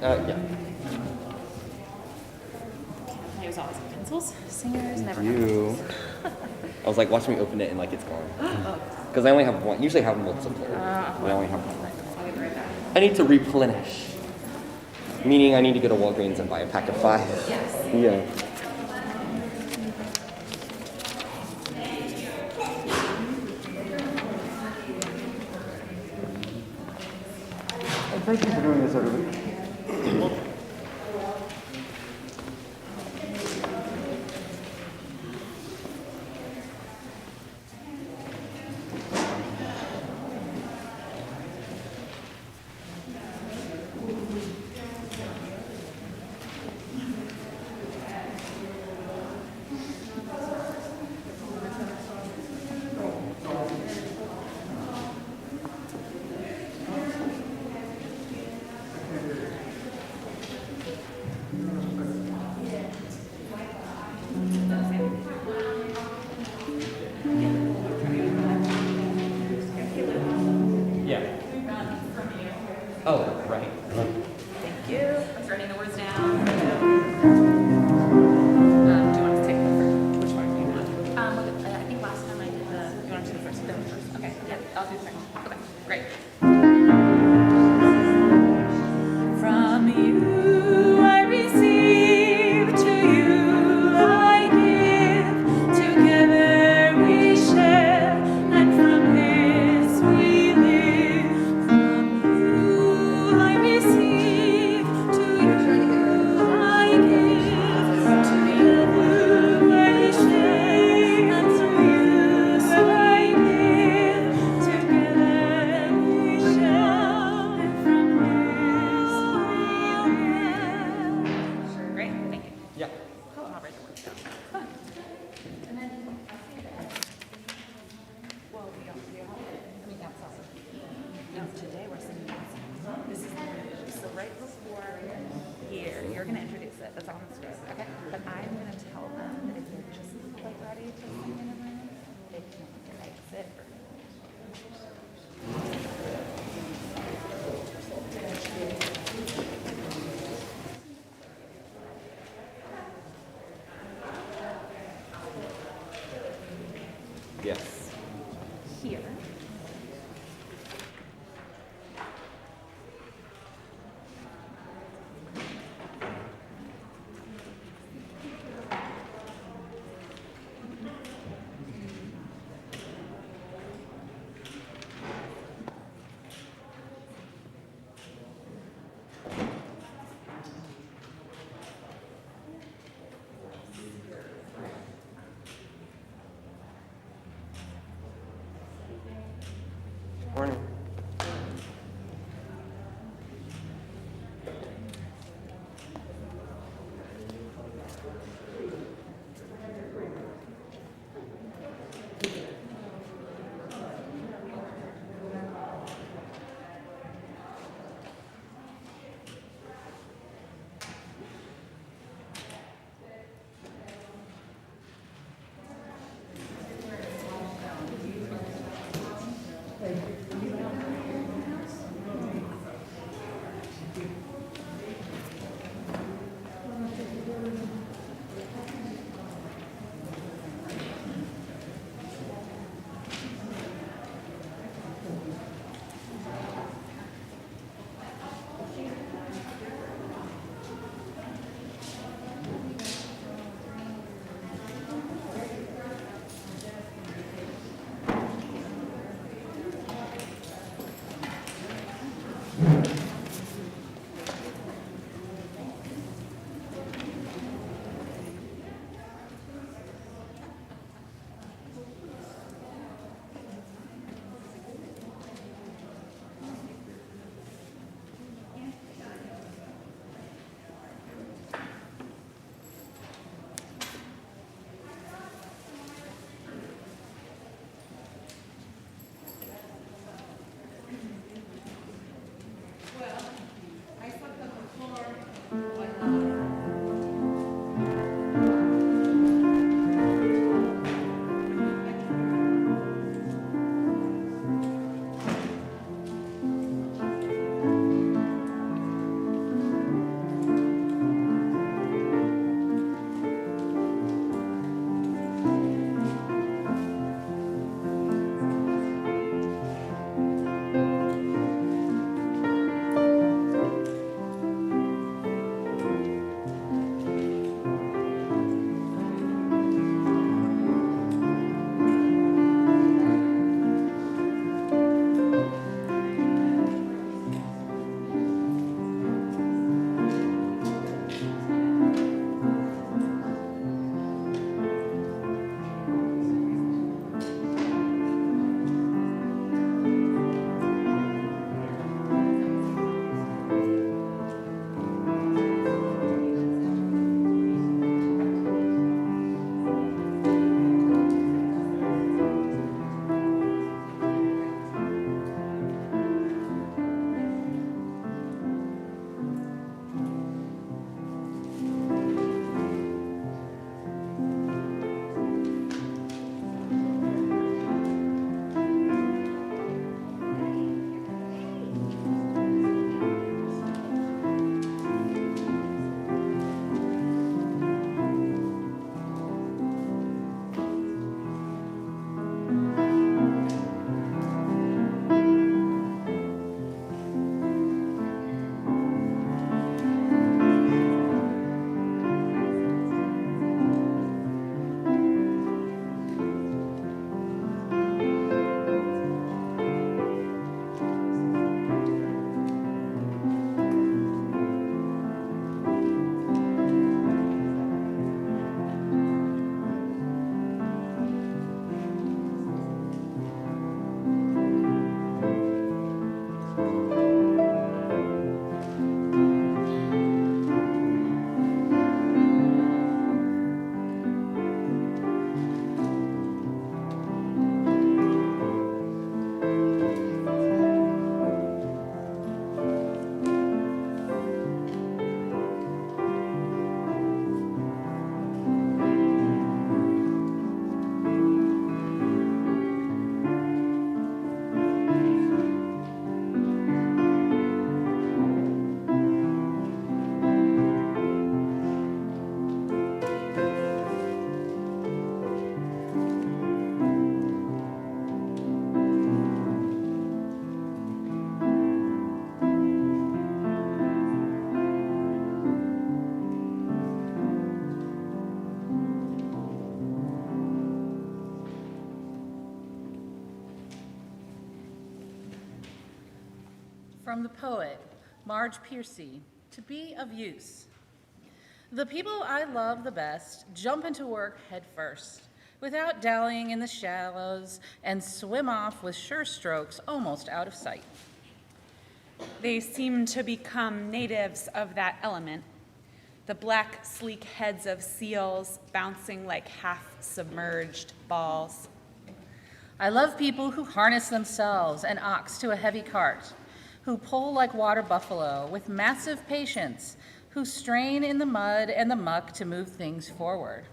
Yeah. I use always pencils. Singers never have You. pencils. I was like, watch me open it and like it's gone. Because I only have one. Usually I have multiple. But I only have one. I'll be right back. I need to replenish. Meaning I need to go to Walgreens and buy a pack of 5. Yes. Yeah. Thank you for doing this, everybody. Yeah. Oh, right. Thank you. I'm writing the words down. Do you want to take the first? Which one do you want? I think last time I did the. You want to do the first? The first. Okay. Yeah, I'll do the second. Okay. Great. From you I receive, to you I give. Together we share, and from this we live. From you I receive, to you I give. Together we share, and from you I give. Together we share, and from this we live. Great, thank you. Yeah. I'll write the words down. And then, well, I mean, that's awesome. No, today we're singing that song. This is so right before here, you're going to introduce it. That's on the script, okay? But I'm going to tell them that if they're just like ready to sing in a room, they can exit. Yes. Here. Morning. From the poet, Marge Piercy, to be of use. The people I love the best jump into work head first, without dallying in the shallows, and swim off with sure strokes almost out of sight. They seem to become natives of that element, the black, sleek heads of seals bouncing like half-submerged balls. I love people who harness themselves, an ox to a heavy cart, who pull like water buffalo with massive patience, who strain in the mud and the muck to move things forward,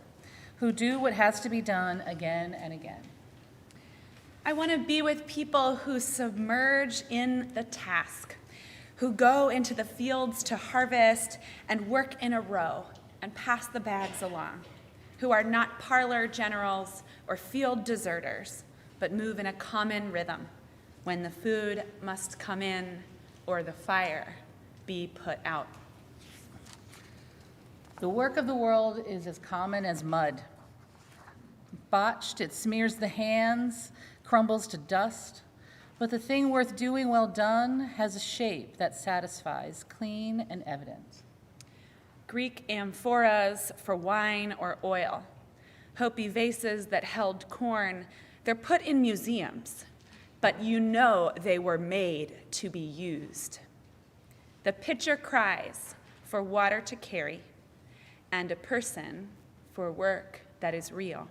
who do what has to be done again and again. I want to be with people who submerge in the task, who go into the fields to harvest and work in a row and pass the bags along, who are not parlor generals or field deserters, but move in a common rhythm when the food must come in or the fire be put out. The work of the world is as common as mud. Botched, it smears the hands, crumbles to dust, but the thing worth doing well done has a shape that satisfies, clean and evident. Greek amphoras for wine or oil, Hopi vases that held corn, they're put in museums, but you know they were made to be used. The pitcher cries for water to carry, and a person for work that is real.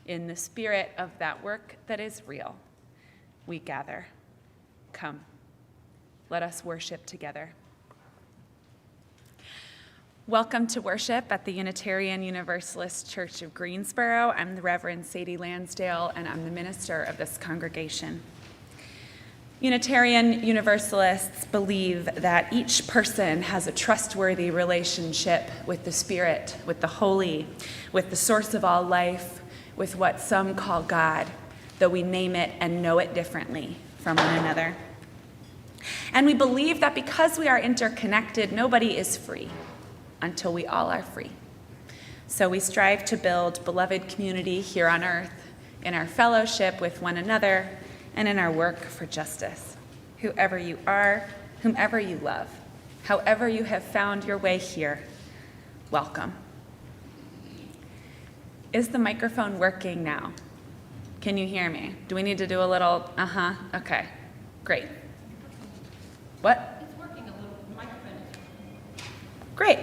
In the spirit of that work that is real, we gather. Come, let us worship together. Welcome to worship at the Unitarian Universalist Church of Greensboro. I'm the Reverend Sadie Lansdale, and I'm the minister of this congregation. Unitarian Universalists believe that each person has a trustworthy relationship with the Spirit, with the Holy, with the source of all life, with what some call God, though we name it and know it differently from one another. And we believe that because we are interconnected, nobody is free until we all are free. So we strive to build beloved community here on earth, in our fellowship with one another, and in our work for justice. Whoever you are, whomever you love, however you have found your way here, welcome. Is the microphone working now? Can you hear me? Do we need to do a little, okay, great. What? It's working a little, the microphone. Great.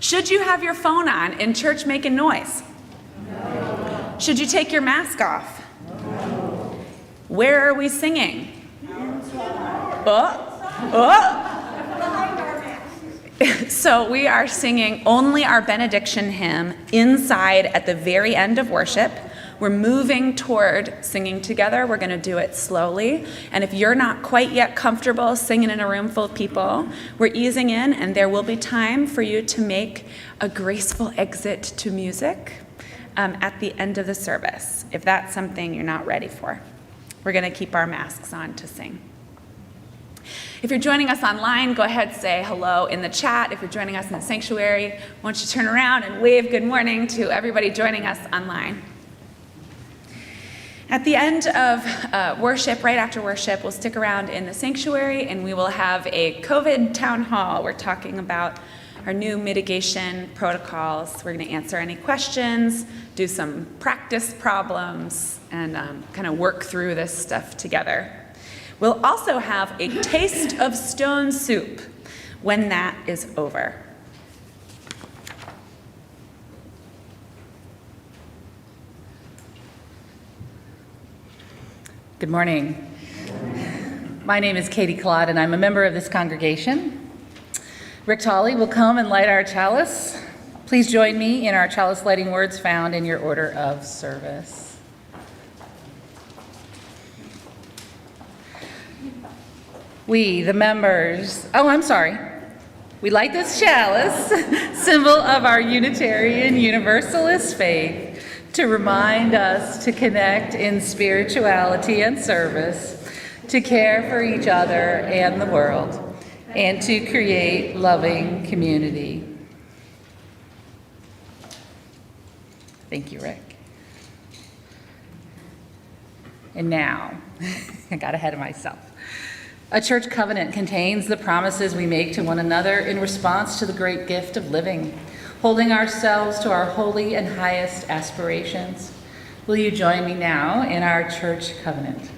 Should you have your phone on in church making noise? No. Should you take your mask off? No. Where are we singing? So we are singing only our benediction hymn inside at the very end of worship. We're moving toward singing together. We're going to do it slowly. And if you're not quite yet comfortable singing in a room full of people, we're easing in, and there will be time for you to make a graceful exit to music at the end of the service, if that's something you're not ready for. We're going to keep our masks on to sing. If you're joining us online, go ahead and say hello in the chat. If you're joining us in the sanctuary, why don't you turn around and wave good morning to everybody joining us online. At the end of worship, right after worship, we'll stick around in the sanctuary and we will have a COVID town hall. We're talking about our new mitigation protocols. We're going to answer any questions, do some practice problems, and kind of work through this stuff together. We'll also have a taste of stone soup when that is over. Good morning. My name is Katie Claude, and I'm a member of this congregation. Rick Tolley will come and light our chalice. Please join me in our chalice lighting words found in your order of service. We, the members, we light this chalice, symbol of our Unitarian Universalist faith, to remind us to connect in spirituality and service, to care for each other and the world, and to create loving community. Thank you, Rick. And now, I got ahead of myself. A church covenant contains the promises we make to one another in response to the great gift of living, holding ourselves to our holy and highest aspirations. Will you join me now in our church covenant?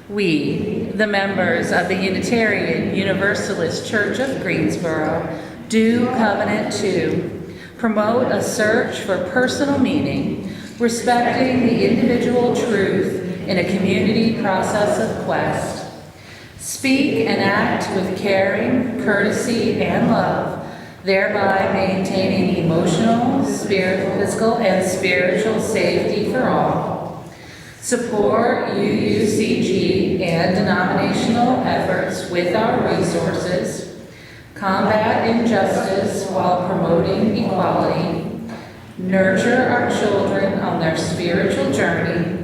We, the members of the Unitarian Universalist Church of Greensboro, do covenant to promote a search for personal meaning, respecting the individual truth in a community process of quest, speak and act with caring, courtesy, and love, thereby maintaining emotional, physical, and spiritual safety for all. Support UUCG and denominational efforts with our resources. Combat injustice while promoting equality. Nurture our children on their spiritual journey.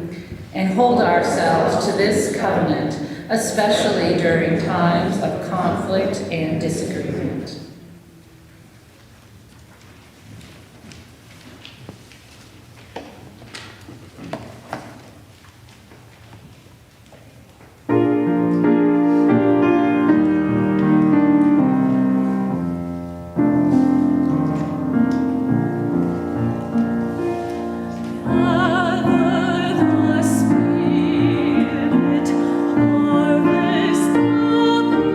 And hold ourselves to this covenant, especially during times of conflict and disagreement. Harvest upon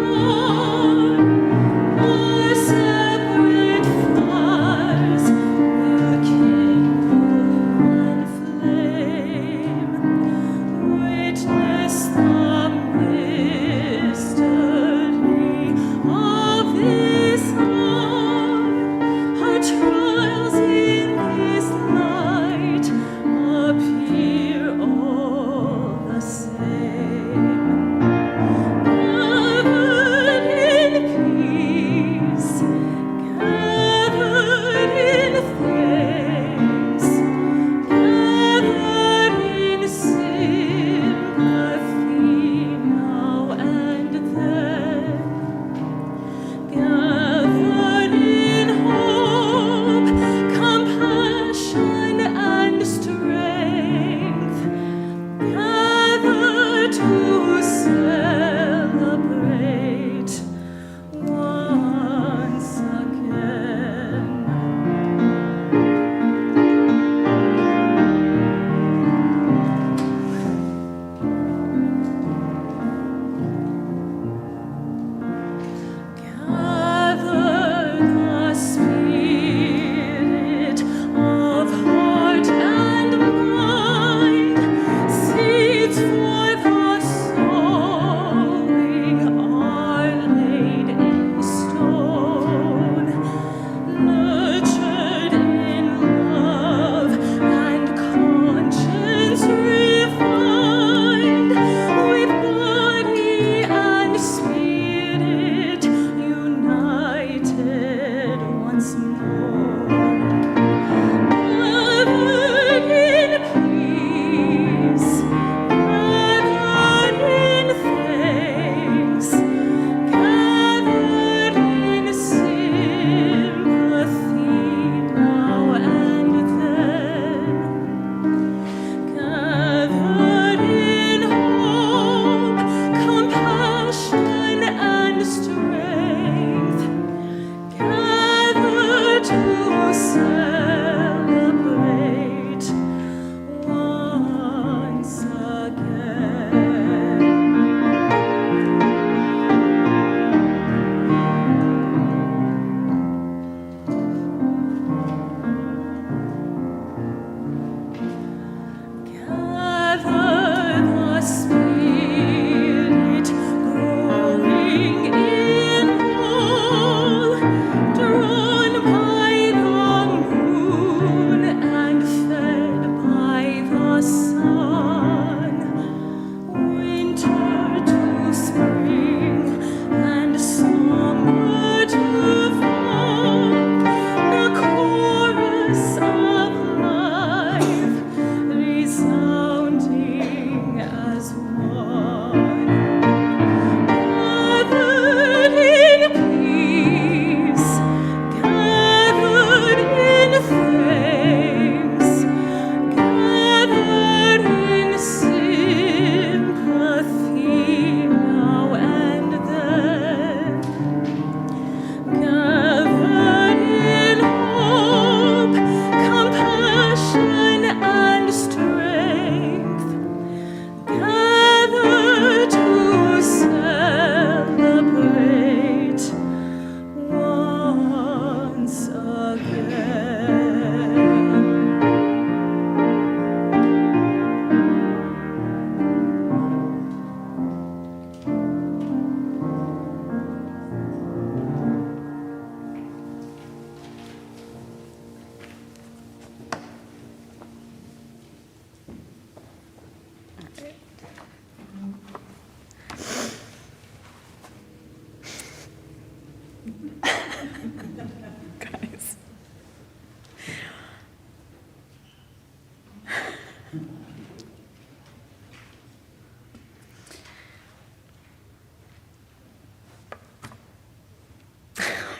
Guys.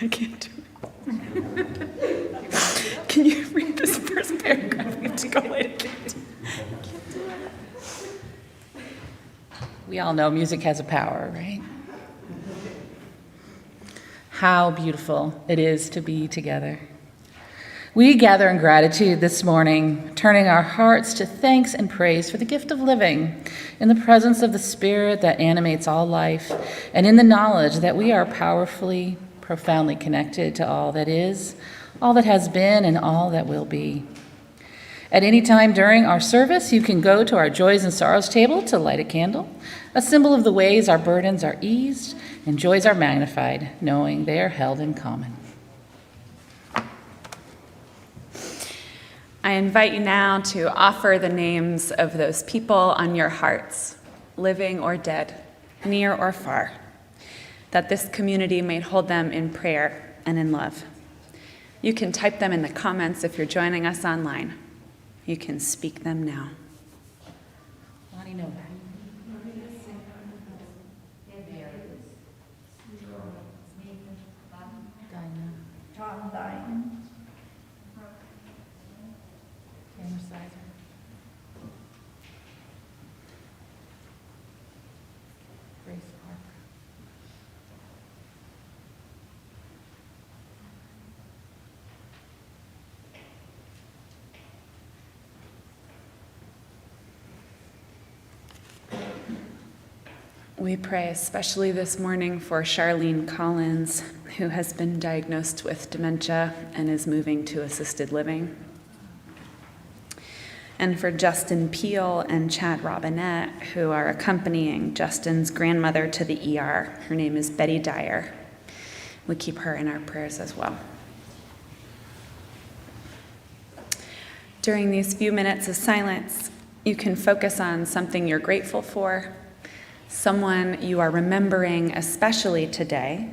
I can't do it. Can you read this first paragraph? We have to go later. We all know music has a power, right? How beautiful it is to be together. We gather in gratitude this morning, turning our hearts to thanks and praise for the gift of living in the presence of the Spirit that animates all life, and in the knowledge that we are powerfully, profoundly connected to all that is, all that has been, and all that will be. At any time during our service, you can go to our Joys and Sorrows table to light a candle, a symbol of the ways our burdens are eased and joys are magnified, knowing they are held in common. I invite you now to offer the names of those people on your hearts, living or dead, near or far, that this community may hold them in prayer and in love. You can type them in the comments if you're joining us online. You can speak them now. Tom Dine. Grace Parker. We pray especially this morning for Charlene Collins, who has been diagnosed with dementia and is moving to assisted living. And for Justin Peel and Chad Robinette, who are accompanying Justin's grandmother to the ER. Her name is Betty Dyer. We keep her in our prayers as well. During these few minutes of silence, you can focus on something you're grateful for, someone you are remembering especially today,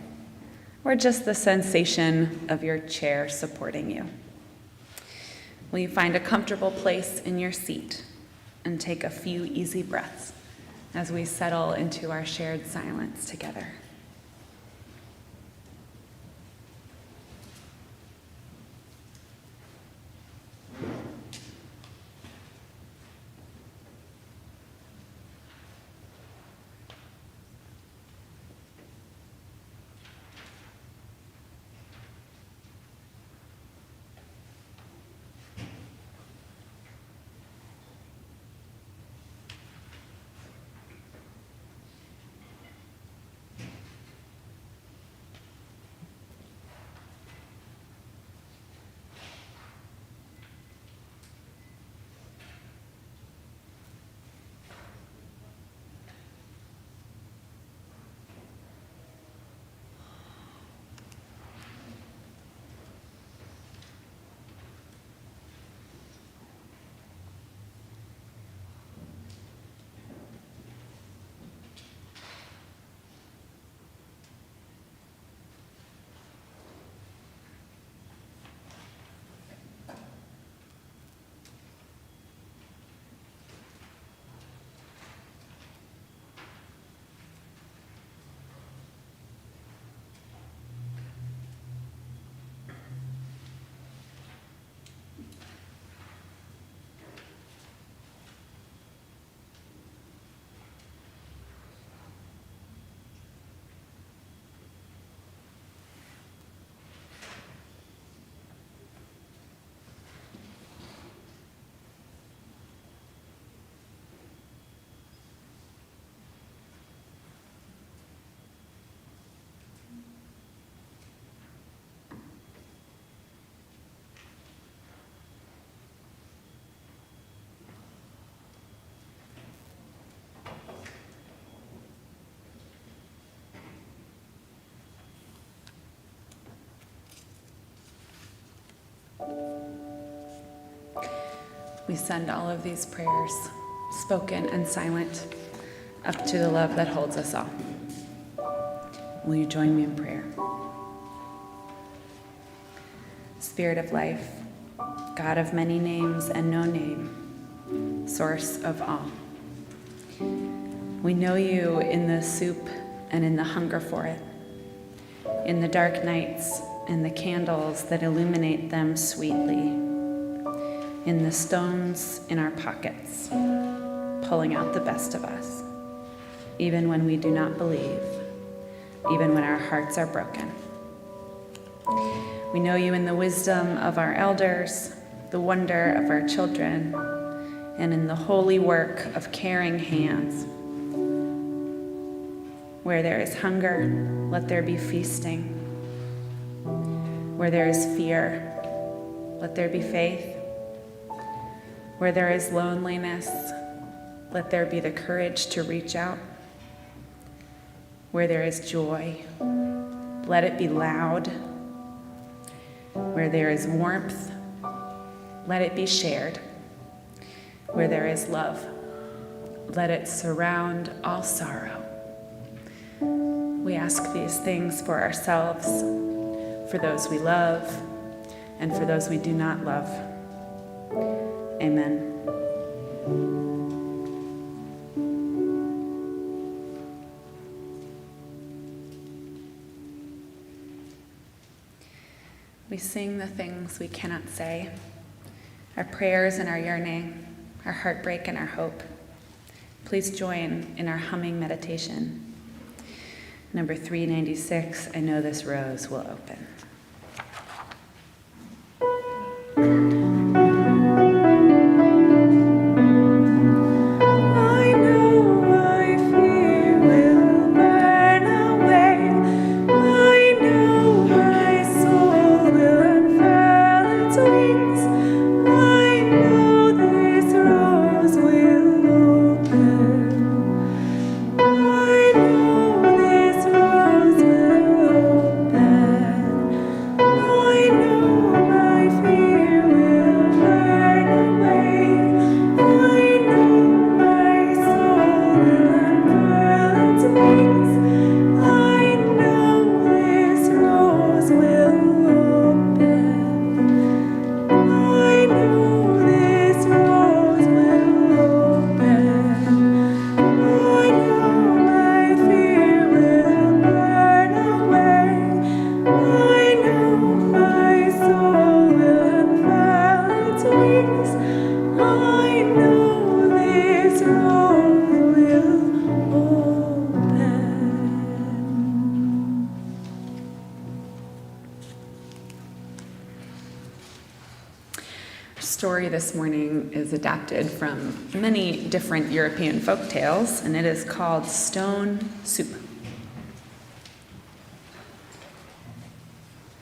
or just the sensation of your chair supporting you. Will you find a comfortable place in your seat and take a few easy breaths as we settle into our shared silence together? We send all of these prayers, spoken and silent, up to the love that holds us all. Will you join me in prayer? Spirit of life, God of many names and no name, source of all. We know you in the soup and in the hunger for it, in the dark nights and the candles that illuminate them sweetly, in the stones in our pockets, pulling out the best of us, even when we do not believe, even when our hearts are broken. We know you in the wisdom of our elders, the wonder of our children, and in the holy work of caring hands. Where there is hunger, let there be feasting. Where there is fear, let there be faith. Where there is loneliness, let there be the courage to reach out. Where there is joy, let it be loud. Where there is warmth, let it be shared. Where there is love, let it surround all sorrow. We ask these things for ourselves, for those we love, and for those we do not love. Amen. We sing the things we cannot say, our prayers and our yearning, our heartbreak and our hope. Please join in our humming meditation. Number 396, I know this rose will open. Story this morning is adapted from many different European folk tales, and it is called Stone Soup.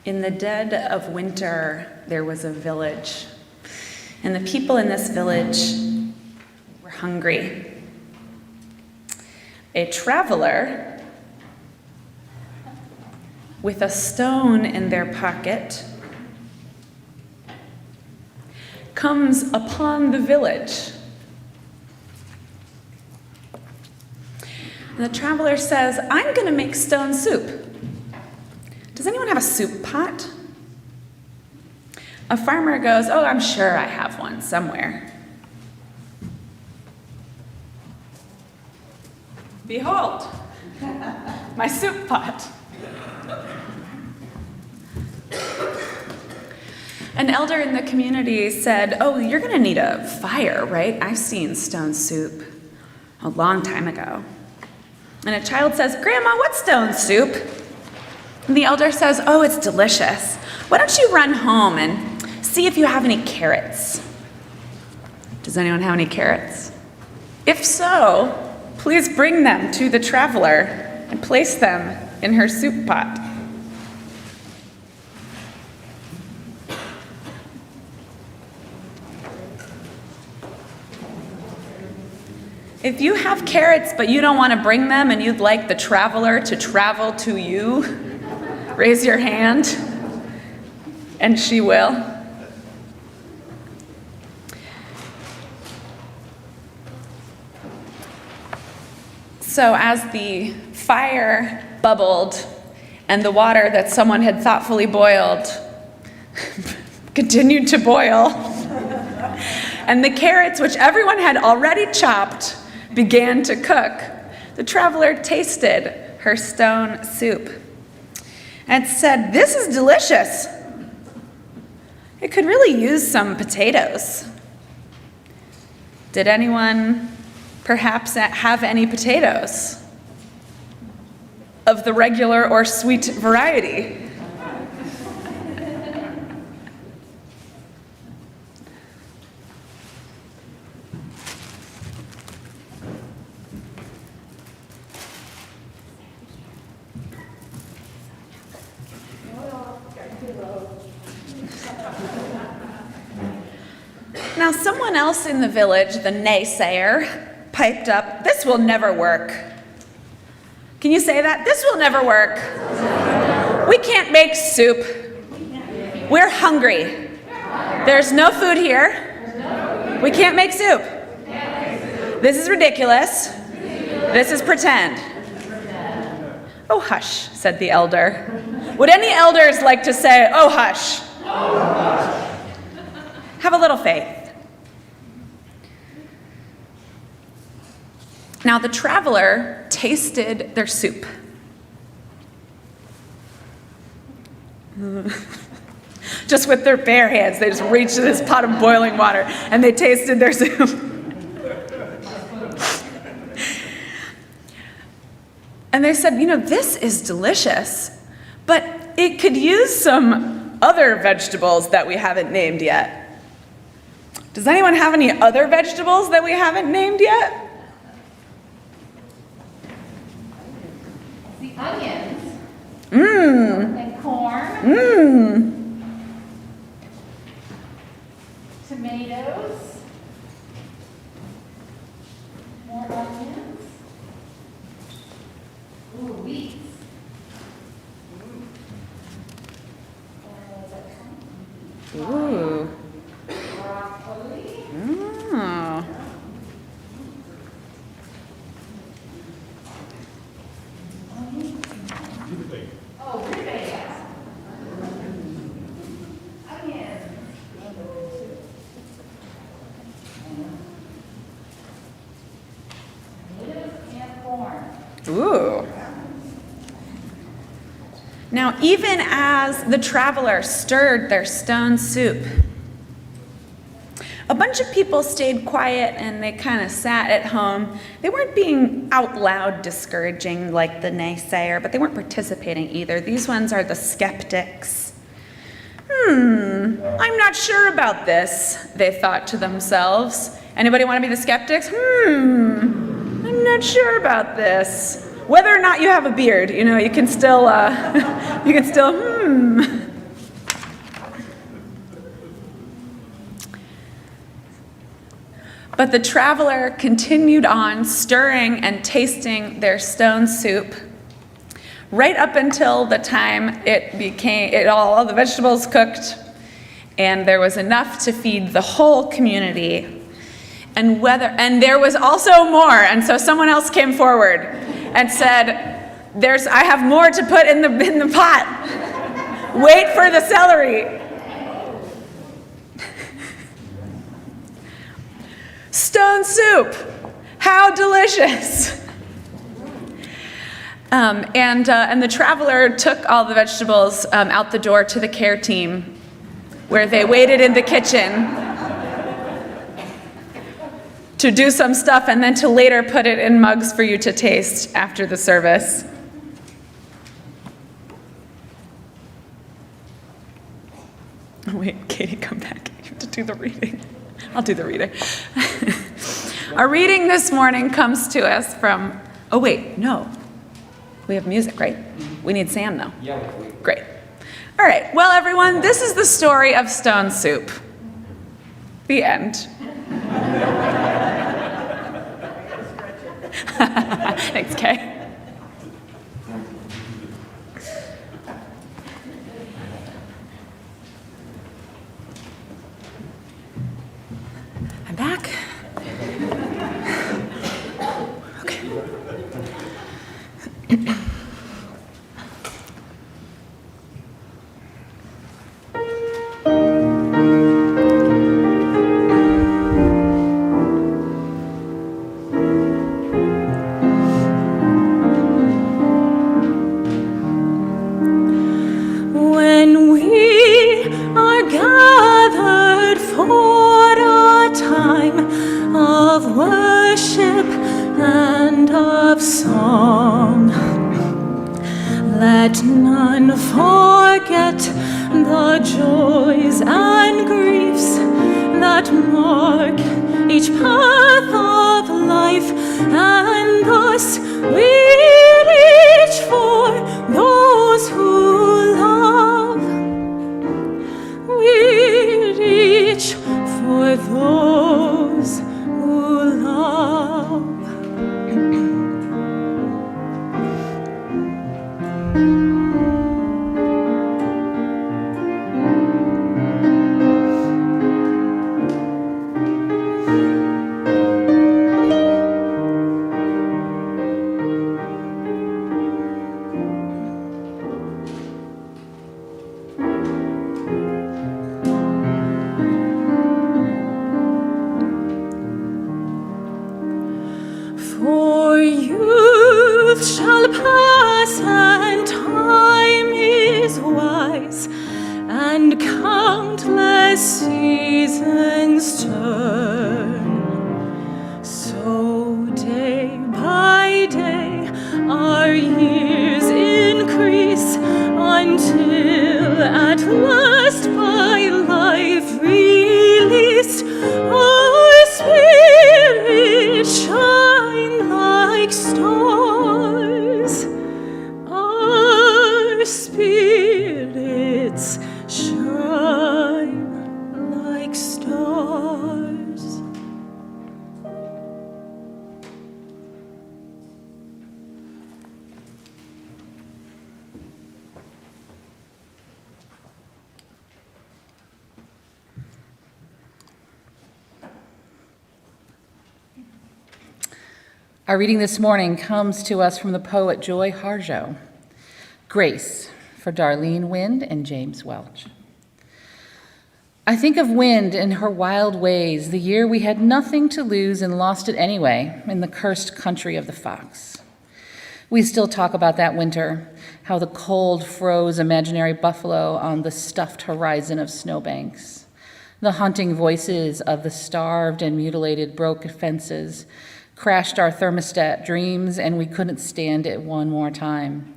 In the dead of winter, there was a village, and the people in this village were hungry. A traveler with a stone in their pocket comes upon the village. And the traveler says, I'm going to make stone soup. Does anyone have a soup pot? A farmer goes, oh, I'm sure I have one somewhere. Behold, my soup pot. An elder in the community said, oh, you're going to need a fire, right? I've seen stone soup a long time ago. And a child says, Grandma, what's stone soup? And the elder says, oh, it's delicious. Why don't you run home and see if you have any carrots? Does anyone have any carrots? If so, please bring them to the traveler and place them in her soup pot. If you have carrots but you don't want to bring them and you'd like the traveler to travel to you, raise your hand and she will. So as the fire bubbled and the water that someone had thoughtfully boiled continued to boil, and the carrots, which everyone had already chopped, began to cook, the traveler tasted her stone soup and said, "This is delicious. It could really use some potatoes." Did anyone perhaps have any potatoes of the regular or sweet variety? Now, someone else in the village, the naysayer, piped up, "This will never work." Can you say that? "This will never work. We can't make soup. We're hungry. There's no food here. We can't make soup. This is ridiculous. This is pretend." "Oh, hush," said the elder. Would any elders like to say, "Oh, hush"? Have a little faith. Now the traveler tasted their soup. Just with their bare hands, they just reached to this pot of boiling water and they tasted their soup. And they said, "This is delicious, but it could use some other vegetables that we haven't named yet." Does anyone have any other vegetables that we haven't named yet? The onions. Mmm. And corn. Mmm. Tomatoes. More onions. Ooh, wheat. Ooh. Broccoli. Oh. Oh, rhubarb. Onions. Tomatoes and corn. Ooh. Now, even as the traveler stirred their stone soup, a bunch of people stayed quiet and they kind of sat at home. They weren't being out loud discouraging like the naysayer, but they weren't participating either. These ones are the skeptics. I'm not sure about this, they thought to themselves. Anybody want to be the skeptics? I'm not sure about this. Whether or not you have a beard, you can still, But the traveler continued on stirring and tasting their stone soup right up until the time all the vegetables cooked and there was enough to feed the whole community. And there was also more, and so someone else came forward and said, I have more to put in the pot. Wait for the celery. Stone soup, how delicious. And the traveler took all the vegetables out the door to the care team, where they waited in the kitchen to do some stuff and then to later put it in mugs for you to taste after the service. Oh, wait, Katie, come back. You have to do the reading. I'll do the reading. Our reading this morning comes to us from, oh wait, no. We have music, right? We need Sam though. Yeah. Great. All right, well everyone, this is the story of stone soup. The end. Thanks, Kay. I'm back. Okay. When we are gathered for a time of worship and of song, let none forget the joys and griefs that mark each path of life, and thus we reach for those who love. We reach for those who love. For youth shall pass and time is wise, and countless seasons turn. So day by day our years increase, until at last by life released our spirits shine like stars. Our spirits shine like stars. Our reading this morning comes to us from the poet Joy Harjo. Grace, for Darlene Wind and James Welch. I think of Wind and her wild ways, the year we had nothing to lose and lost it anyway, in the cursed country of the fox. We still talk about that winter, how the cold froze imaginary buffalo on the stuffed horizon of snowbanks, the haunting voices of the starved and mutilated broke fences, crashed our thermostat dreams, and we couldn't stand it one more time.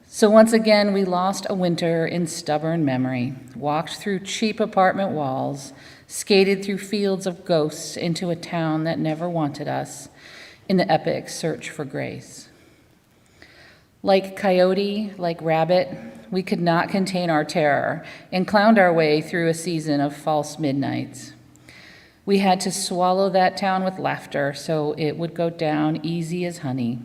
So once again, we lost a winter in stubborn memory, walked through cheap apartment walls, skated through fields of ghosts into a town that never wanted us, in the epic search for grace. Like coyote, like rabbit, we could not contain our terror and clowned our way through a season of false midnights. We had to swallow that town with laughter so it would go down easy as honey.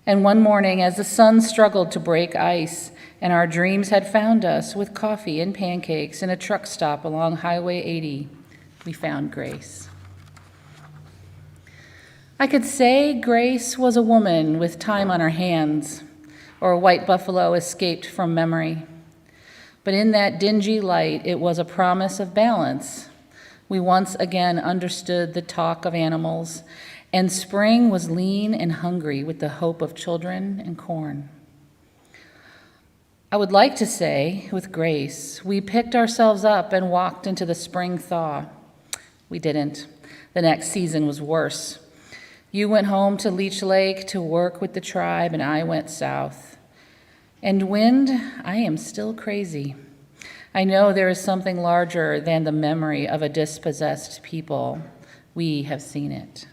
And one morning, as the sun struggled to break ice and our dreams had found us with coffee and pancakes in a truck stop along Highway 80, we found Grace. I could say Grace was a woman with time on her hands, or a white buffalo escaped from memory. But in that dingy light, it was a promise of balance. We once again understood the talk of animals, and spring was lean and hungry with the hope of children and corn. I would like to say, with Grace, we picked ourselves up and walked into the spring thaw. We didn't. The next season was worse. You went home to Leech Lake to work with the tribe, and I went south. And Wind, I am still crazy. I know there is something larger than the memory of a dispossessed people. We have seen it.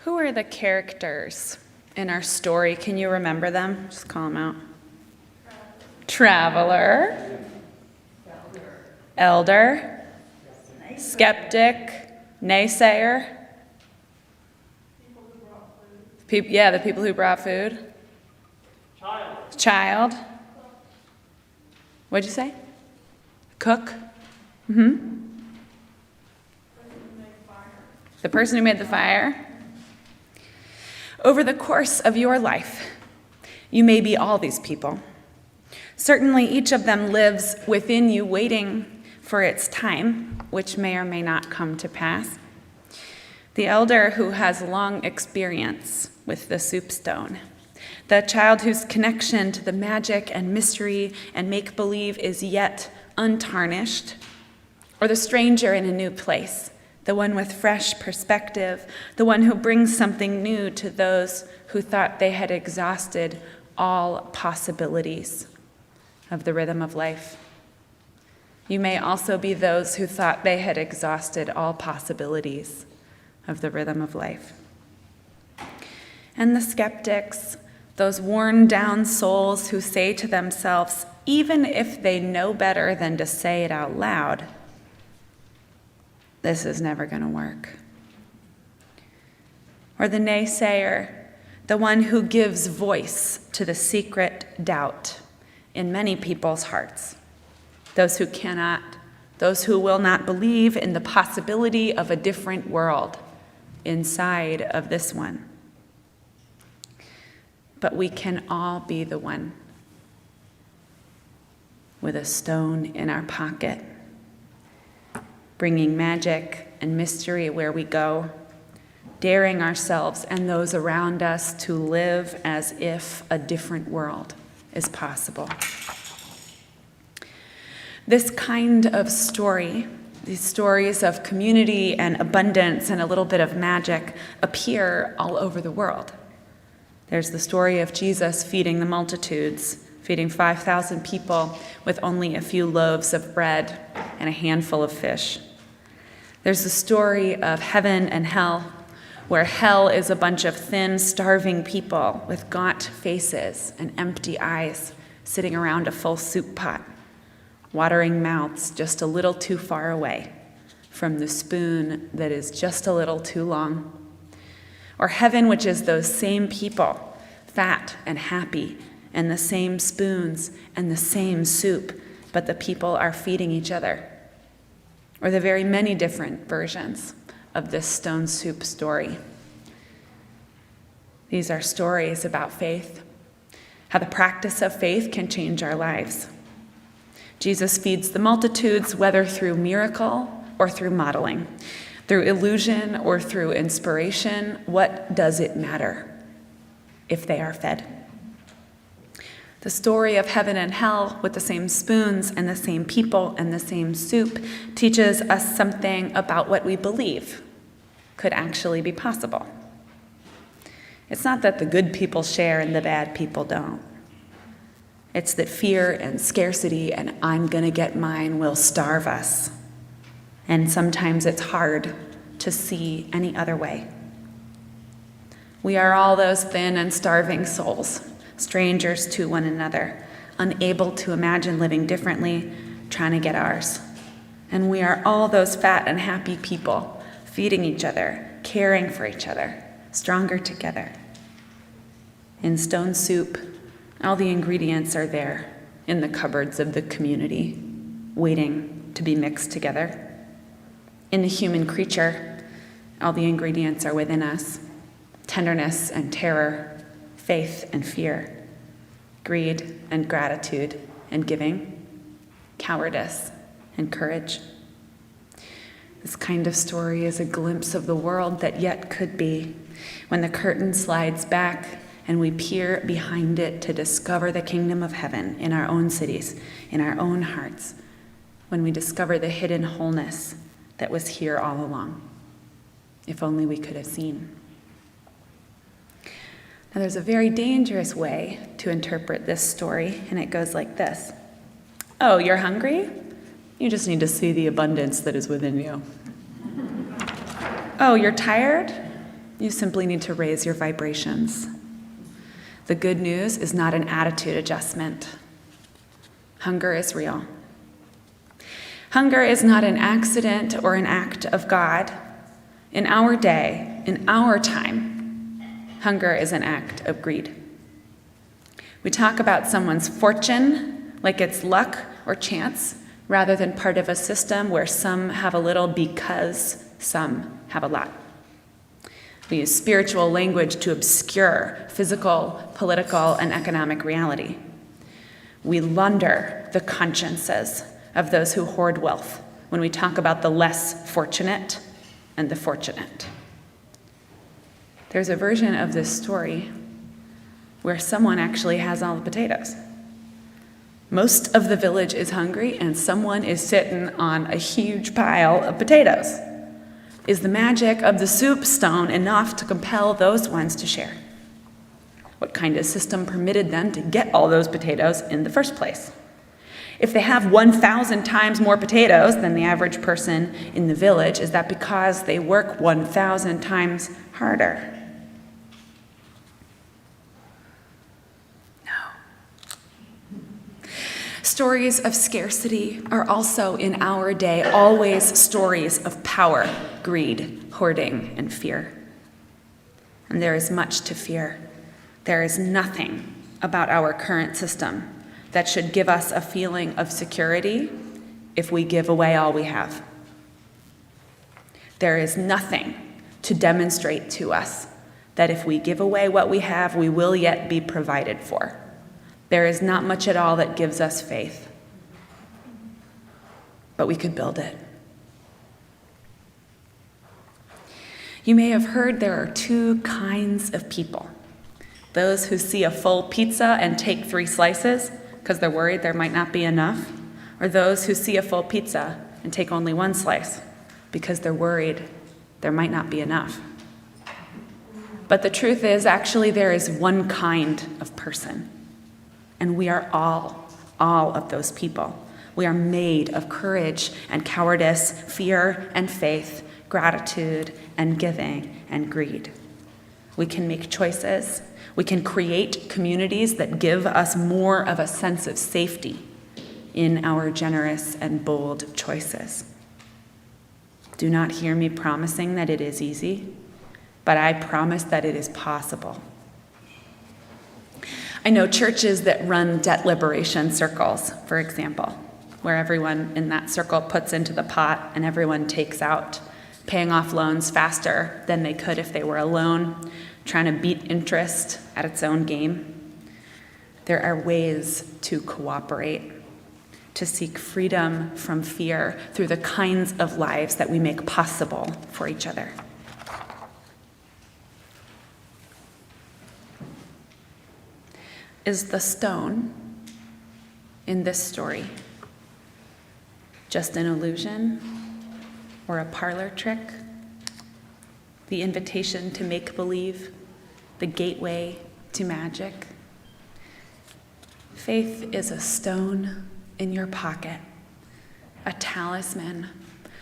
Who are the characters in our story? Can you remember them? Just call them out. Traveler. Elder. Skeptic. Naysayer. The people who brought food. Child. What'd you say? Cook? The person who made the fire. Over the course of your life, you may be all these people. Certainly each of them lives within you, waiting for its time, which may or may not come to pass. The elder who has long experience with the soup stone. The child whose connection to the magic and mystery and make-believe is yet untarnished. Or the stranger in a new place, the one with fresh perspective, the one who brings something new to those who thought they had exhausted all possibilities of the rhythm of life. You may also be those who thought they had exhausted all possibilities of the rhythm of life. And the skeptics, those worn-down souls who say to themselves, even if they know better than to say it out loud, this is never going to work. Or the naysayer, the one who gives voice to the secret doubt in many people's hearts. Those who cannot, those who will not believe in the possibility of a different world inside of this one. But we can all be the one with a stone in our pocket, bringing magic and mystery where we go, daring ourselves and those around us to live as if a different world is possible. This kind of story, these stories of community and abundance and a little bit of magic, appear all over the world. There's the story of Jesus feeding the multitudes, feeding 5,000 people with only a few loaves of bread and a handful of fish. There's the story of heaven and hell, where hell is a bunch of thin, starving people with gaunt faces and empty eyes sitting around a full soup pot, watering mouths just a little too far away from the spoon that is just a little too long. Or heaven, which is those same people, fat and happy, and the same spoons and the same soup, but the people are feeding each other. Or the very many different versions of this stone soup story. These are stories about faith, how the practice of faith can change our lives. Jesus feeds the multitudes, whether through miracle or through modeling, through illusion or through inspiration. What does it matter if they are fed? The story of heaven and hell with the same spoons and the same people and the same soup teaches us something about what we believe could actually be possible. It's not that the good people share and the bad people don't. It's that fear and scarcity and I'm gonna get mine will starve us. And sometimes it's hard to see any other way. We are all those thin and starving souls, strangers to one another, unable to imagine living differently, trying to get ours. And we are all those fat and happy people, feeding each other, caring for each other, stronger together. In stone soup, all the ingredients are there in the cupboards of the community, waiting to be mixed together. In the human creature, all the ingredients are within us: tenderness and terror, faith and fear, greed and gratitude and giving, cowardice and courage. This kind of story is a glimpse of the world that yet could be, when the curtain slides back and we peer behind it to discover the kingdom of heaven in our own cities, in our own hearts, when we discover the hidden wholeness that was here all along. If only we could have seen. Now, there's a very dangerous way to interpret this story, and it goes like this. Oh, you're hungry? You just need to see the abundance that is within you. Oh, you're tired? You simply need to raise your vibrations. The good news is not an attitude adjustment. Hunger is real. Hunger is not an accident or an act of God. In our day, in our time, hunger is an act of greed. We talk about someone's fortune like it's luck or chance rather than part of a system where some have a little because some have a lot. We use spiritual language to obscure physical, political, and economic reality. We launder the consciences of those who hoard wealth when we talk about the less fortunate and the fortunate. There's a version of this story where someone actually has all the potatoes. Most of the village is hungry and someone is sitting on a huge pile of potatoes. Is the magic of the soup stone enough to compel those ones to share? What kind of system permitted them to get all those potatoes in the first place? If they have 1,000 times more potatoes than the average person in the village, is that because they work 1,000 times harder? Stories of scarcity are also in our day always stories of power, greed, hoarding, and fear. And there is much to fear. There is nothing about our current system that should give us a feeling of security if we give away all we have. There is nothing to demonstrate to us that if we give away what we have, we will yet be provided for. There is not much at all that gives us faith, but we could build it. You may have heard there are two kinds of people. Those who see a full pizza and take 3 slices because they're worried there might not be enough, or those who see a full pizza and take only 1 slice because they're worried there might not be enough. But the truth is, actually, there is one kind of person. And we are all of those people. We are made of courage and cowardice, fear and faith, gratitude and giving and greed. We can make choices. We can create communities that give us more of a sense of safety in our generous and bold choices. Do not hear me promising that it is easy, but I promise that it is possible. I know churches that run debt liberation circles, for example, where everyone in that circle puts into the pot and everyone takes out, paying off loans faster than they could if they were alone, trying to beat interest at its own game. There are ways to cooperate, to seek freedom from fear through the kinds of lives that we make possible for each other. Is the stone in this story just an illusion or a parlor trick? The invitation to make believe, the gateway to magic? Faith is a stone in your pocket, a talisman,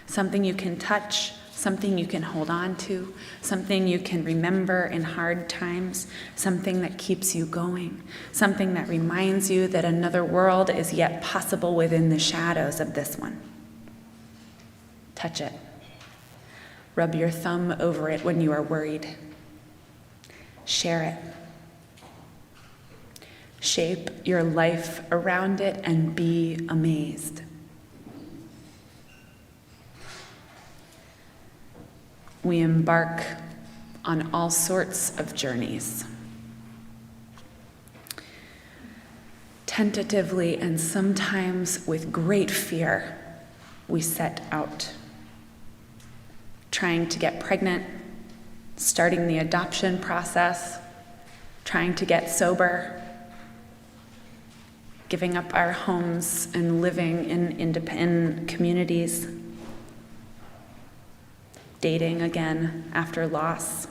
something you can touch, something you can hold on to, something you can remember in hard times, something that keeps you going, something that reminds you that another world is yet possible within the shadows of this one. Touch it. Rub your thumb over it when you are worried. Share it. Shape your life around it and be amazed. We embark on all sorts of journeys. Tentatively and sometimes with great fear, we set out. Trying to get pregnant, starting the adoption process, trying to get sober, giving up our homes and living in independent communities, dating again after loss.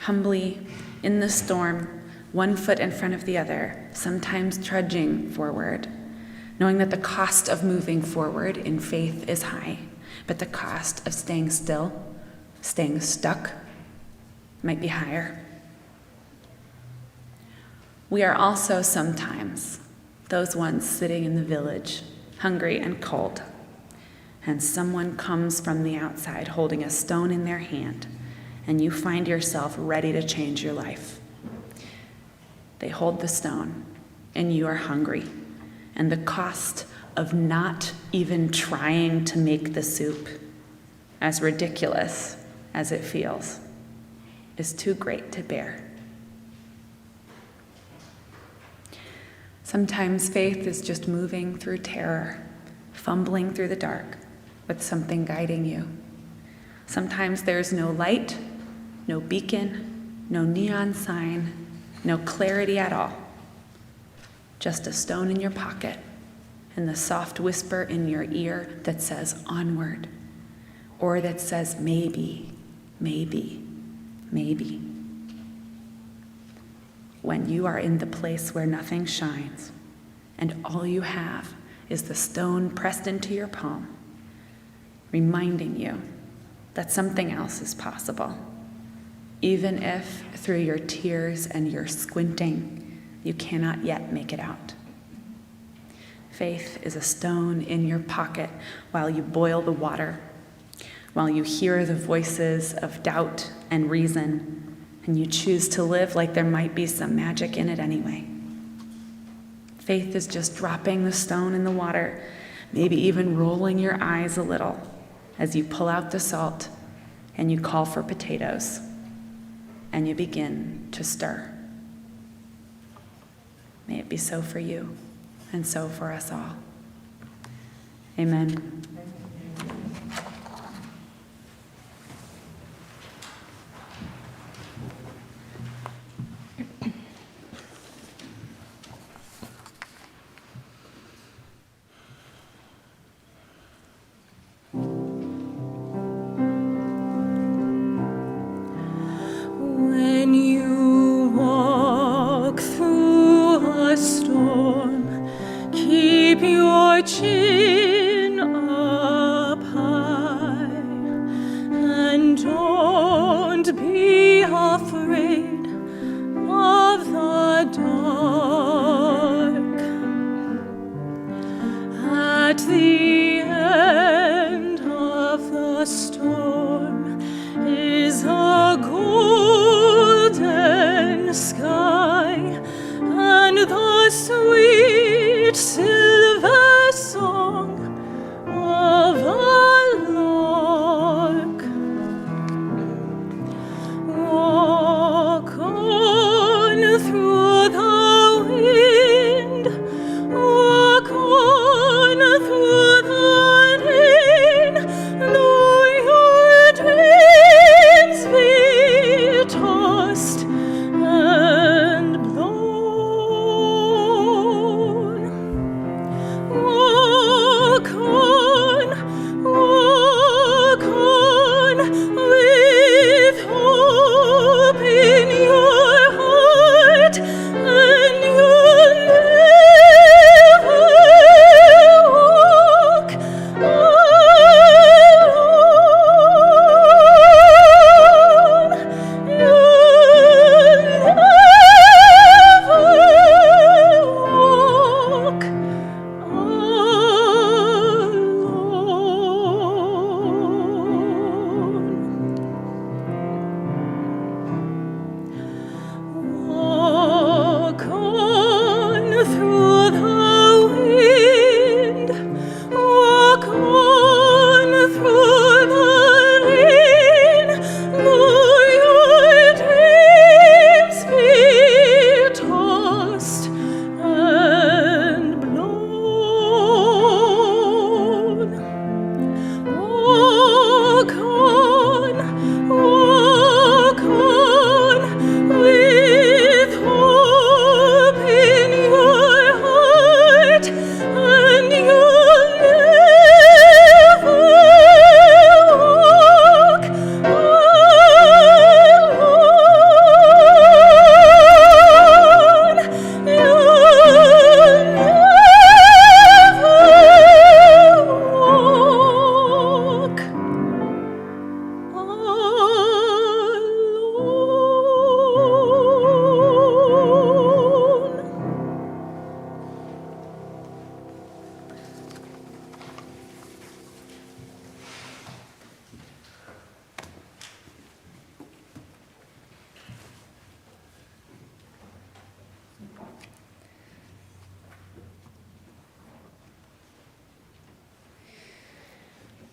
Humbly, in the storm, one foot in front of the other, sometimes trudging forward, knowing that the cost of moving forward in faith is high, but the cost of staying still, staying stuck, might be higher. We are also sometimes those ones sitting in the village, hungry and cold, and someone comes from the outside holding a stone in their hand, and you find yourself ready to change your life. They hold the stone, and you are hungry, and the cost of not even trying to make the soup, as ridiculous as it feels, is too great to bear. Sometimes faith is just moving through terror, fumbling through the dark with something guiding you. Sometimes there's no light, no beacon, no neon sign, no clarity at all. Just a stone in your pocket and the soft whisper in your ear that says onward, or that says maybe, maybe, maybe. When you are in the place where nothing shines and all you have is the stone pressed into your palm, reminding you that something else is possible, even if through your tears and your squinting, you cannot yet make it out. Faith is a stone in your pocket while you boil the water, while you hear the voices of doubt and reason, and you choose to live like there might be some magic in it anyway. Faith is just dropping the stone in the water, maybe even rolling your eyes a little as you pull out the salt and you call for potatoes and you begin to stir. May it be so for you and so for us all. Amen. When you walk through a storm, keep your chin up high, and don't be afraid of the dark. At the end of the storm is a golden sky and the sweet silver song of a lark. Walk on through the wind, walk on through the rain, though your dreams be tossed and blown.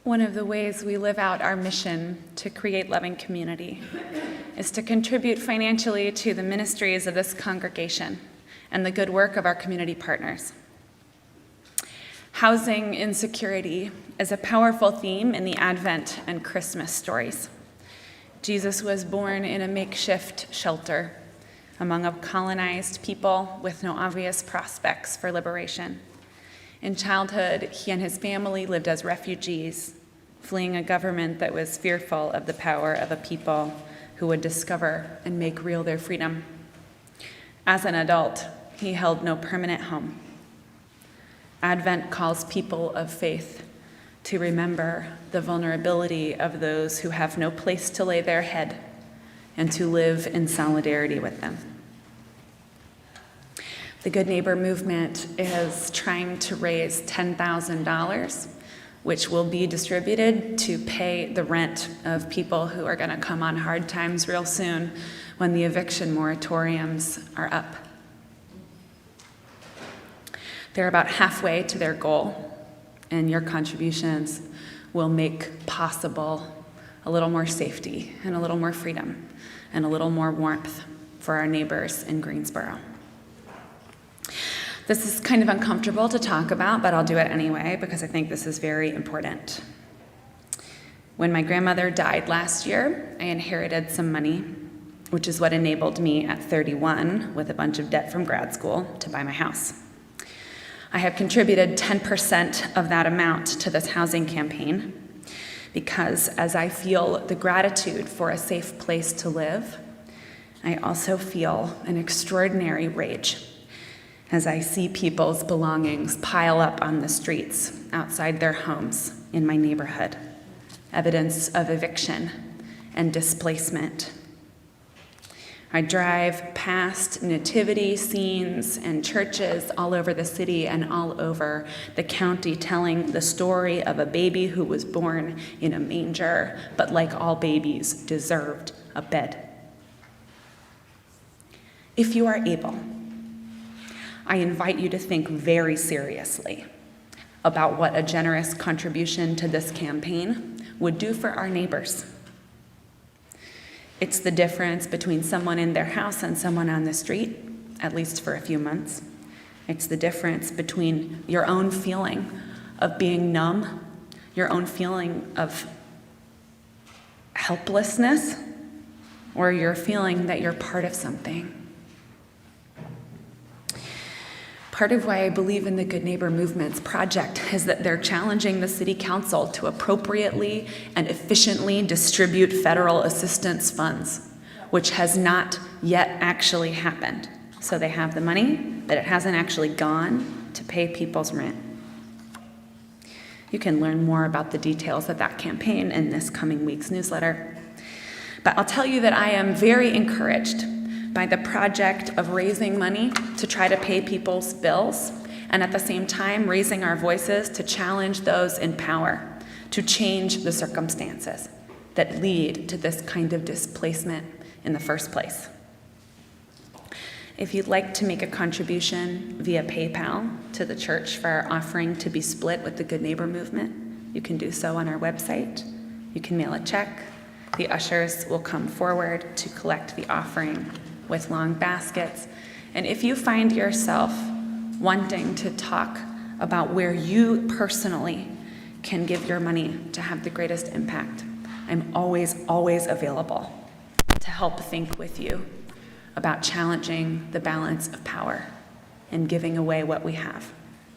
One of the ways we live out our mission to create loving community is to contribute financially to the ministries of this congregation and the good work of our community partners. Housing insecurity is a powerful theme in the Advent and Christmas stories. Jesus was born in a makeshift shelter among a colonized people with no obvious prospects for liberation. In childhood, he and his family lived as refugees, fleeing a government that was fearful of the power of a people who would discover and make real their freedom. As an adult, he held no permanent home. Advent calls people of faith to remember the vulnerability of those who have no place to lay their head and to live in solidarity with them. The Good Neighbor movement is trying to raise $10,000, which will be distributed to pay the rent of people who are going to come on hard times real soon when the eviction moratoriums are up. They're about halfway to their goal, and your contributions will make possible a little more safety and a little more freedom and a little more warmth for our neighbors in Greensboro. This is kind of uncomfortable to talk about, but I'll do it anyway because I think this is very important. When my grandmother died last year, I inherited some money, which is what enabled me at 31, with a bunch of debt from grad school, to buy my house. I have contributed 10% of that amount to this housing campaign because as I feel the gratitude for a safe place to live, I also feel an extraordinary rage as I see people's belongings pile up on the streets outside their homes in my neighborhood, evidence of eviction and displacement. I drive past nativity scenes and churches all over the city and all over the county telling the story of a baby who was born in a manger, but like all babies, deserved a bed. If you are able, I invite you to think very seriously about what a generous contribution to this campaign would do for our neighbors. It's the difference between someone in their house and someone on the street, at least for a few months. It's the difference between your own feeling of being numb, your own feeling of helplessness, or your feeling that you're part of something. Part of why I believe in the Good Neighbor Movement's project is that they're challenging the city council to appropriately and efficiently distribute federal assistance funds, which has not yet actually happened. So they have the money, but it hasn't actually gone to pay people's rent. You can learn more about the details of that campaign in this coming week's newsletter. But I'll tell you that I am very encouraged by the project of raising money to try to pay people's bills, and at the same time raising our voices to challenge those in power to change the circumstances that lead to this kind of displacement in the first place. If you'd like to make a contribution via PayPal to the church for our offering to be split with the Good Neighbor Movement, you can do so on our website. You can mail a check. The ushers will come forward to collect the offering with long baskets. And if you find yourself wanting to talk about where you personally can give your money to have the greatest impact, I'm always available to help think with you about challenging the balance of power and giving away what we have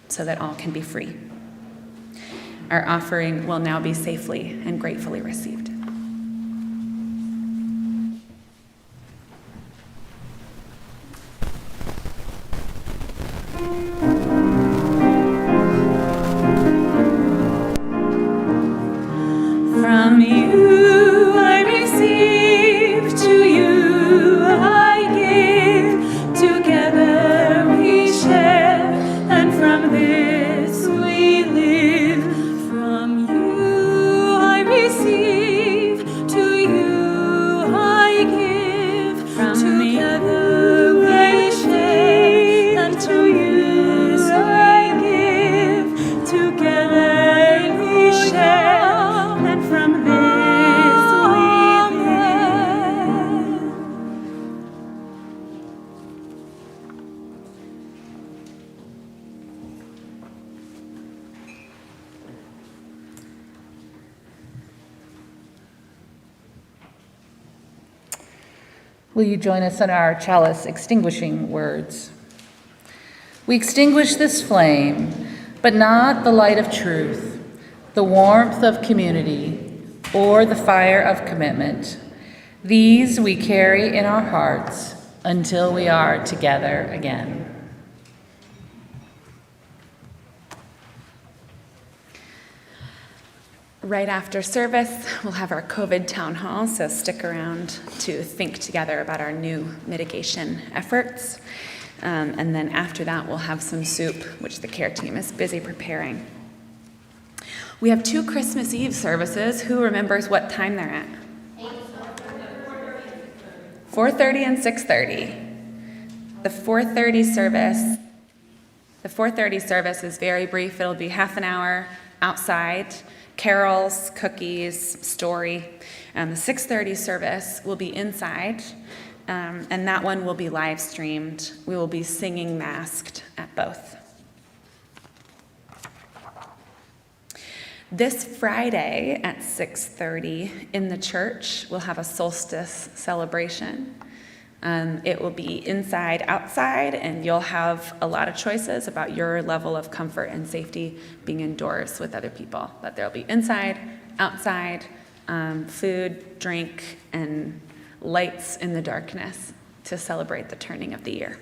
so that all can be free. Our offering will now be safely and gratefully received. From you I receive, to you I give, together we share, and from this we live. From you I receive, Will you join us in our chalice extinguishing words? We extinguish this flame, but not the light of truth, the warmth of community, or the fire of commitment. These we carry in our hearts until we are together again. Right after service, we'll have our COVID town hall, so stick around to think together about our new mitigation efforts. And then after that, we'll have some soup, which the care team is busy preparing. We have 2 Christmas Eve services. Who remembers what time they're at? 4:30 and 6:30. The 4:30 service is very brief. It'll be half an hour outside, carols, cookies, story. The 6:30 service will be inside, and that one will be live streamed. We will be singing masked at both. This Friday at 6:30 in the church, we'll have a solstice celebration. It will be inside, outside, and you'll have a lot of choices about your level of comfort and safety being indoors with other people. But there'll be inside, outside, food, drink, and lights in the darkness to celebrate the turning of the year.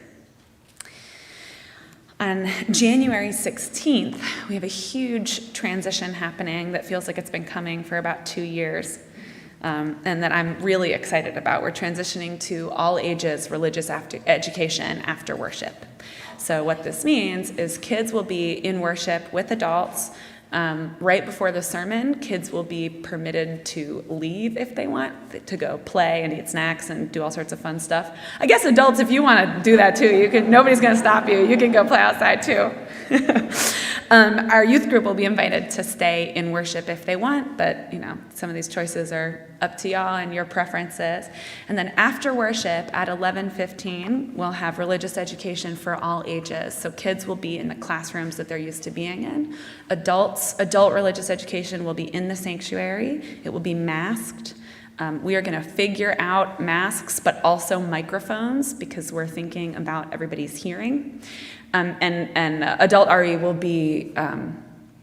On January 16th, we have a huge transition happening that feels like it's been coming for about 2 years, and that I'm really excited about. We're transitioning to all ages religious education after worship. So what this means is kids will be in worship with adults. Right before the sermon, kids will be permitted to leave if they want, to go play and eat snacks and do all sorts of fun stuff. I guess adults, if you want to do that too, you can. Nobody's going to stop you. You can go play outside too. Our youth group will be invited to stay in worship if they want, but some of these choices are up to y'all and your preferences. And then after worship at 11:15, we'll have religious education for all ages. So kids will be in the classrooms that they're used to being in. Adult religious education will be in the sanctuary. It will be masked. We are going to figure out masks, but also microphones, because we're thinking about everybody's hearing. And adult RE will be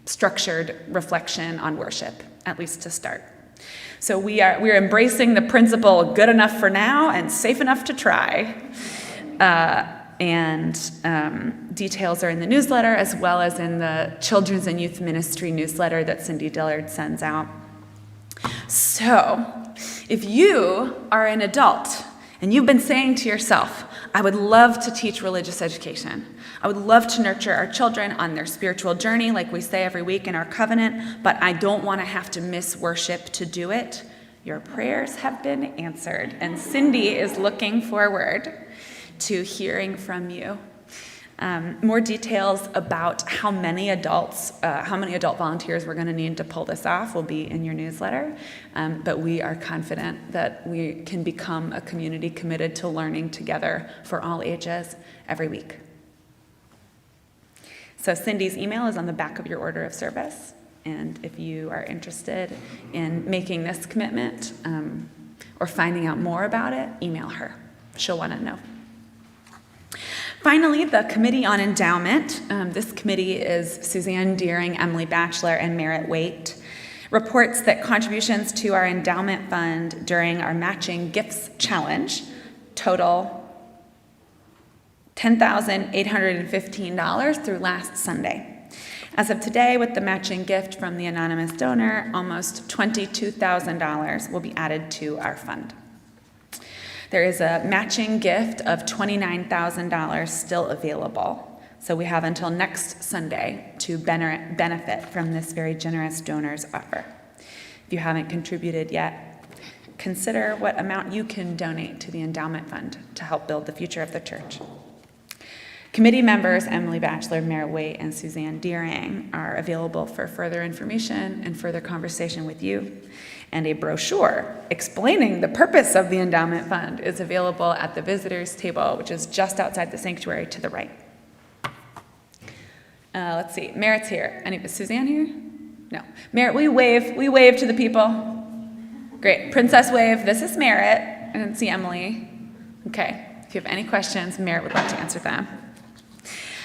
structured reflection on worship, at least to start. So we're embracing the principle good enough for now and safe enough to try. Details are in the newsletter, as well as in the Children's and Youth Ministry newsletter that Cindy Dillard sends out. So if you are an adult and you've been saying to yourself, I would love to teach religious education. I would love to nurture our children on their spiritual journey, like we say every week in our covenant, but I don't want to have to miss worship to do it. Your prayers have been answered, and Cindy is looking forward to hearing from you. More details about how many adult volunteers we're going to need to pull this off will be in your newsletter, but we are confident that we can become a community committed to learning together for all ages every week. So Cindy's email is on the back of your order of service, and if you are interested in making this commitment or finding out more about it, email her. She'll want to know. Finally, the Committee on Endowment. This committee is Suzanne Deering, Emily Batchelor, and Merritt Waite. Reports that contributions to our endowment fund during our Matching Gifts Challenge total $10,815 through last Sunday. As of today, with the matching gift from the anonymous donor, almost $22,000 will be added to our fund. There is a matching gift of $29,000 still available, so we have until next Sunday to benefit from this very generous donor's offer. If you haven't contributed yet, consider what amount you can donate to the endowment fund to help build the future of the church. Committee members Emily Batchelor, Merritt Waite, and Suzanne Deering are available for further information and further conversation with you. And a brochure explaining the purpose of the endowment fund is available at the visitors table, which is just outside the sanctuary to the right. Let's see, Merritt's here. Is Suzanne here? No. Merritt, we wave to the people. Great, princess wave. This is Merritt. I didn't see Emily. Okay, if you have any questions, Merritt would love to answer them.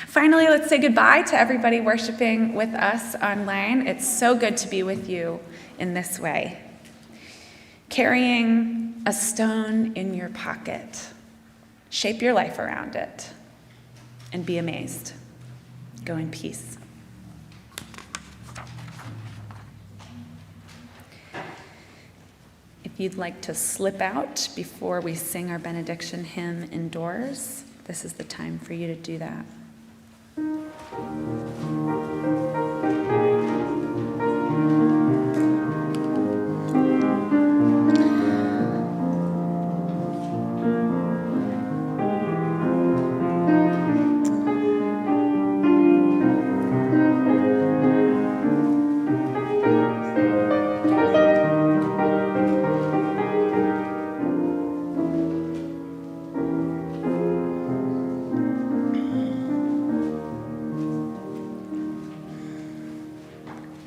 Finally, let's say goodbye to everybody worshiping with us online. It's so good to be with you in this way. Carrying a stone in your pocket. Shape your life around it and be amazed. Go in peace. If you'd like to slip out before we sing our benediction hymn indoors, this is the time for you to do that.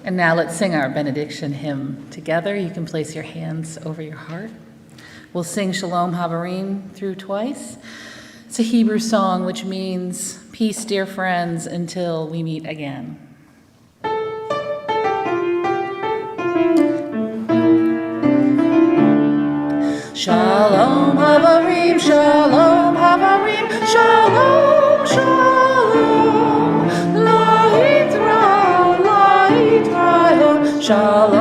And now let's sing our benediction hymn together. You can place your hands over your heart. We'll sing Shalom Havarim through twice. It's a Hebrew song which means, peace, dear friends, until we meet again. Shalom Havarim, Shalom Havarim, Shalom, Shalom, La'it Ra, La'it Ra, Shalom.